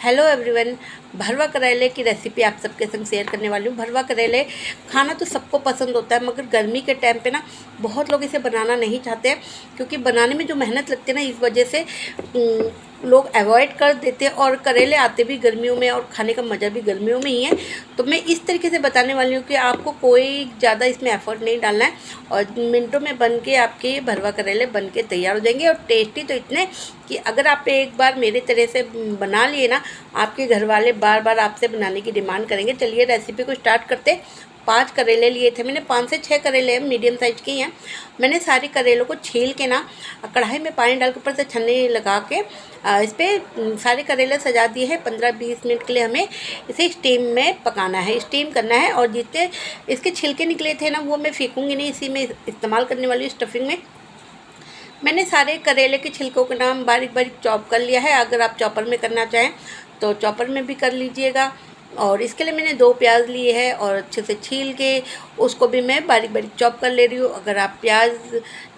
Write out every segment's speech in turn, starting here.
Hello everyone. भरवा करेले की रेसिपी आप सबके संग शेयर करने वाली हूँ। भरवा करेले खाना तो सबको पसंद होता है, मगर गर्मी के टाइम पे ना बहुत लोग इसे बनाना नहीं चाहते हैं, क्योंकि बनाने में जो मेहनत लगती है ना, इस वजह से लोग अवॉइड कर देते हैं। और करेले आते भी गर्मियों में और खाने का मज़ा भी गर्मियों में ही है। तो मैं इस तरीके से बताने वाली हूँ कि आपको कोई ज़्यादा इसमें एफर्ट नहीं डालना है और मिनटों में बन के आपके भरवा करेले बन के तैयार हो जाएंगे। और टेस्टी तो इतने कि अगर आप एक बार मेरे तरह से बना लिए ना, आपके घर वाले बार बार आपसे बनाने की डिमांड करेंगे। चलिए रेसिपी को स्टार्ट करते। 5 करेले लिए थे मैंने, 5 से 6 करेले मीडियम साइज़ के हैं। मैंने सारे करेलों को छील के ना कढ़ाई में पानी डाल के ऊपर से छन्नी लगा के इस पर सारे करेले सजा दिए हैं। 15-20 मिनट के लिए हमें इसे स्टीम में पकाना है, स्टीम करना है। और जितने इसके छिलके निकले थे ना, वो मैं फेंकूँगी नहीं, इसी में इस्तेमाल करने वाली हूँ स्टफिंग में। मैंने सारे करेले के छिलकों के नाम बारीक बारीक चॉप कर लिया है। अगर आप चॉपर में करना चाहें तो चॉपर में भी कर लीजिएगा। और इसके लिए मैंने 2 प्याज लिए हैं और अच्छे से छील के उसको भी मैं बारीक बारीक चॉप कर ले रही हूँ। अगर आप प्याज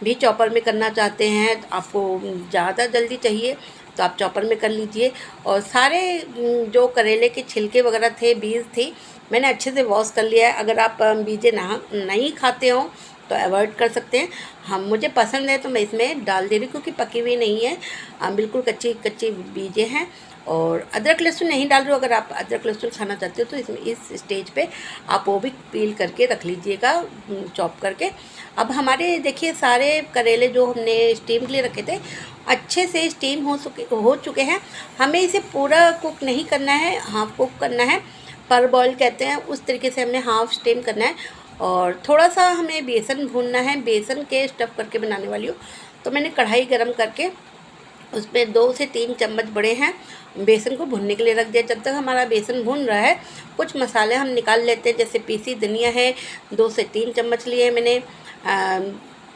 भी चॉपर में करना चाहते हैं, तो आपको ज़्यादा जल्दी चाहिए तो आप चॉपर में कर लीजिए। और सारे जो करेले के छिलके वगैरह थे, बीज थी, मैंने अच्छे से वॉश कर लिया है। अगर आप बीजे नहीं खाते हो तो अवॉइड कर सकते हैं। हम मुझे पसंद है तो मैं इसमें डाल दे रही हूँ, क्योंकि पकी हुई नहीं है, बिल्कुल कच्ची कच्ची बीजें हैं। और अदरक लहसुन नहीं डाल रही हूँ। अगर आप अदरक लहसुन खाना चाहते हो तो इसमें इस स्टेज पे आप वो भी पील करके रख लीजिएगा, चॉप करके। अब हमारे देखिए सारे करेले जो हमने स्टीम के लिए रखे थे अच्छे से स्टीम हो चुके हैं। हमें इसे पूरा कुक नहीं करना है, हाफ कुक करना है, पर बॉयल कहते हैं, उस तरीके से हमें हाफ स्टीम करना है। और थोड़ा सा हमें बेसन भूनना है, बेसन के स्टफ़ करके बनाने वाली हूँ। तो मैंने कढ़ाई गरम करके उसमें 2 से 3 चम्मच बड़े हैं बेसन को भुनने के लिए रख दिया। जब तक हमारा बेसन भुन रहा है, कुछ मसाले हम निकाल लेते हैं। जैसे पीसी धनिया है, 2 से 3 चम्मच लिए मैंने,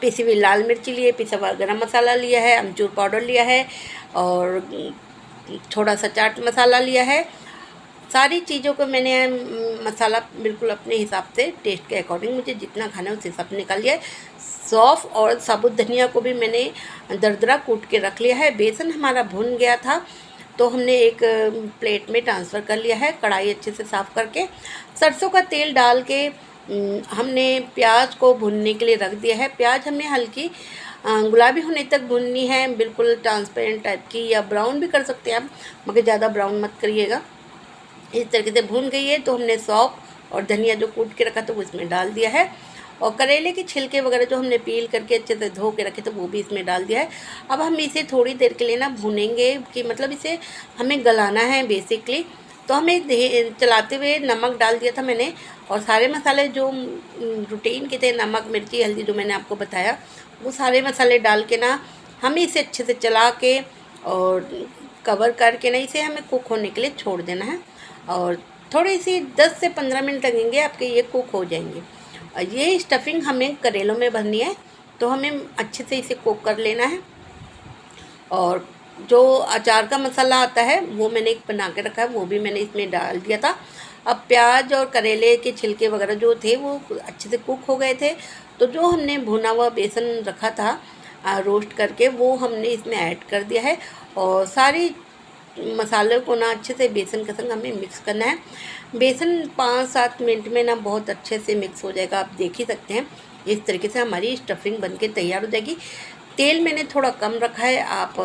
पिसी हुई लाल मिर्ची लिए, पिसा हुआ गरम मसाला लिया है, अमचूर पाउडर लिया है और थोड़ा सा चाट मसाला लिया है। सारी चीज़ों को मैंने मसाला बिल्कुल अपने हिसाब से, टेस्ट के अकॉर्डिंग मुझे जितना खाना है उस हिसाब से निकाल लिया है। सौंफ और साबुत धनिया को भी मैंने दरदरा कूट के रख लिया है। बेसन हमारा भुन गया था तो हमने एक प्लेट में ट्रांसफ़र कर लिया है। कढ़ाई अच्छे से साफ़ करके सरसों का तेल डाल के हमने प्याज को भुनने के लिए रख दिया है। प्याज हमें हल्की गुलाबी होने तक भुननी है, बिल्कुल ट्रांसपेरेंट टाइप की, या ब्राउन भी कर सकते हैं आप, मगर ज़्यादा ब्राउन मत करिएगा। इस तरीके से भून गई है तो हमने सौंफ और धनिया जो कूट के रखा था वो इसमें डाल दिया है। और करेले के छिलके वगैरह जो हमने पील करके अच्छे से धो के रखे थे वो भी इसमें डाल दिया है। अब हम इसे थोड़ी देर के लिए ना भूनेंगे, कि मतलब इसे हमें गलाना है बेसिकली। तो हमें चलाते हुए नमक डाल दिया था मैंने, और सारे मसाले जो रूटीन के थे, नमक मिर्ची हल्दी जो मैंने आपको बताया, वो सारे मसाले डाल के ना हमें इसे अच्छे से चला के और कवर करके ना इसे हमें कुक होने के लिए छोड़ देना है। और थोड़ी सी 10 से 15 मिनट लगेंगे, आपके ये कुक हो जाएंगे। और ये स्टफिंग हमें करेलों में भरनी है, तो हमें अच्छे से इसे कुक कर लेना है। और जो अचार का मसाला आता है वो मैंने एक बना के रखा है, वो भी मैंने इसमें डाल दिया था। अब प्याज और करेले के छिलके वगैरह जो थे वो अच्छे से कुक हो गए थे। तो जो हमने भुना हुआ बेसन रखा था रोस्ट करके, वो हमने इसमें ऐड कर दिया है। और सारी मसाले को ना अच्छे से बेसन के संग हमें मिक्स करना है। बेसन 5-7 मिनट में ना बहुत अच्छे से मिक्स हो जाएगा, आप देख ही सकते हैं। इस तरीके से हमारी स्टफिंग बनके तैयार हो जाएगी। तेल मैंने थोड़ा कम रखा है, आप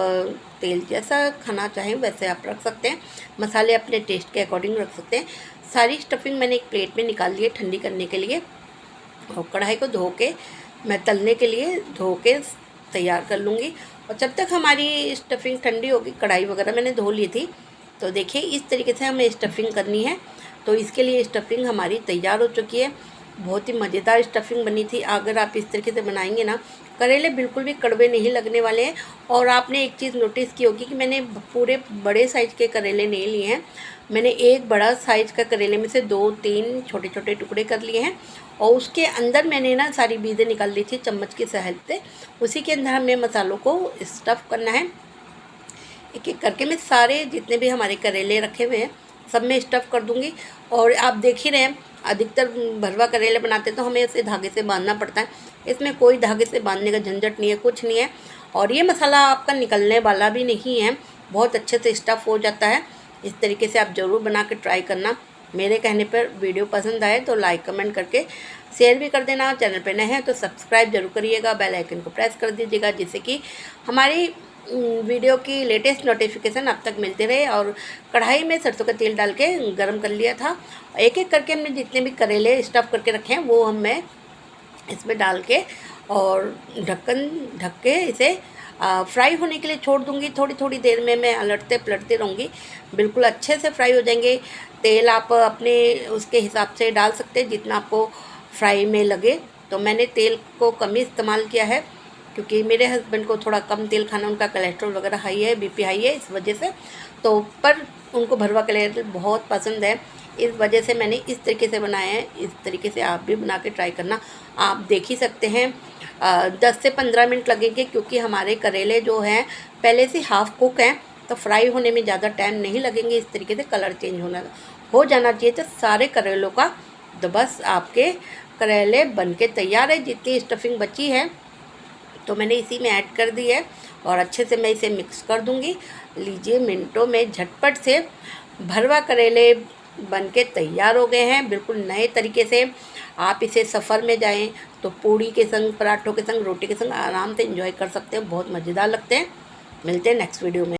तेल जैसा खाना चाहें वैसे आप रख सकते हैं, मसाले अपने टेस्ट के अकॉर्डिंग रख सकते हैं। सारी स्टफिंग मैंने एक प्लेट में निकाल ली है ठंडी करने के लिए। और कढ़ाई को धो के मैं तलने के लिए धो के तैयार कर लूँगी। और जब तक हमारी स्टफिंग ठंडी होगी, कढ़ाई वगैरह मैंने धो ली थी, तो देखिए इस तरीके से हमें स्टफिंग करनी है। तो इसके लिए स्टफिंग हमारी तैयार हो चुकी है। बहुत ही मज़ेदार स्टफिंग बनी थी। अगर आप इस तरीके से बनाएंगे ना, करेले बिल्कुल भी कड़वे नहीं लगने वाले हैं। और आपने एक चीज़ नोटिस की होगी कि मैंने पूरे बड़े साइज़ के करेले नहीं लिए हैं, मैंने एक बड़ा साइज़ का करेले में से 2-3 छोटे छोटे टुकड़े कर लिए हैं। और उसके अंदर मैंने ना सारी बीजें निकाल ली थी चम्मच की सहायता से। उसी के अंदर हमें मसालों को स्टफ़ करना है। एक एक करके मैं सारे जितने भी हमारे करेले रखे हुए हैं सब में स्टफ़ कर दूंगी। और आप देख ही रहे हैं, अधिकतर भरवा करेले बनाते तो हमें इसे धागे से बांधना पड़ता है। इसमें कोई धागे से बांधने का झंझट नहीं है, कुछ नहीं है। और ये मसाला आपका निकलने वाला भी नहीं है, बहुत अच्छे से स्टफ़ हो जाता है। इस तरीके से आप ज़रूर बना के ट्राई करना। मेरे कहने पर वीडियो पसंद आए तो लाइक कमेंट करके शेयर भी कर देना। चैनल पे नए हैं तो सब्सक्राइब जरूर करिएगा, बेल आइकन को प्रेस कर दीजिएगा, जिससे कि हमारी वीडियो की लेटेस्ट नोटिफिकेशन अब तक मिलती रहे। और कढ़ाई में सरसों का तेल डाल के गरम कर लिया था। एक एक करके हमने जितने भी करेले स्टफ़ करके रखे हैं वो मैं इसमें डाल के और ढक्कन ढक के इसे फ्राई होने के लिए छोड़ दूंगी। थोड़ी थोड़ी देर में मैं अलटते पलटते रहूँगी, बिल्कुल अच्छे से फ्राई हो जाएंगे। तेल आप अपने उसके हिसाब से डाल सकते हैं जितना आपको फ्राई में लगे। तो मैंने तेल को कम ही इस्तेमाल किया है क्योंकि मेरे हस्बैंड को थोड़ा कम तेल खाना, उनका कोलेस्ट्रॉल वगैरह हाई है, बीपी हाई है, इस वजह से। तो पर उनको भरवा करेले बहुत पसंद है, इस वजह से मैंने इस तरीके से बनाए हैं। इस तरीके से आप भी बना के ट्राई करना। आप देख ही सकते हैं 10 से 15 मिनट लगेंगे क्योंकि हमारे करेले जो हैं पहले से हाफ़ कुक हैं, तो फ्राई होने में ज़्यादा टाइम नहीं लगेंगे। इस तरीके से कलर चेंज हो जाना चाहिए तो सारे करेलों का। तो बस आपके करेले बनके तैयार है। जितनी स्टफिंग बची है तो मैंने इसी में ऐड कर दी है और अच्छे से मैं इसे मिक्स कर दूंगी। लीजिए, मिनटों में झटपट से भरवा करेले बनके तैयार हो गए हैं, बिल्कुल नए तरीके से। आप इसे सफ़र में जाएं तो पूड़ी के संग, पराठों के संग, रोटी के संग आराम से एंजॉय कर सकते हैं, बहुत मज़ेदार लगते हैं। मिलते हैं नेक्स्ट वीडियो में।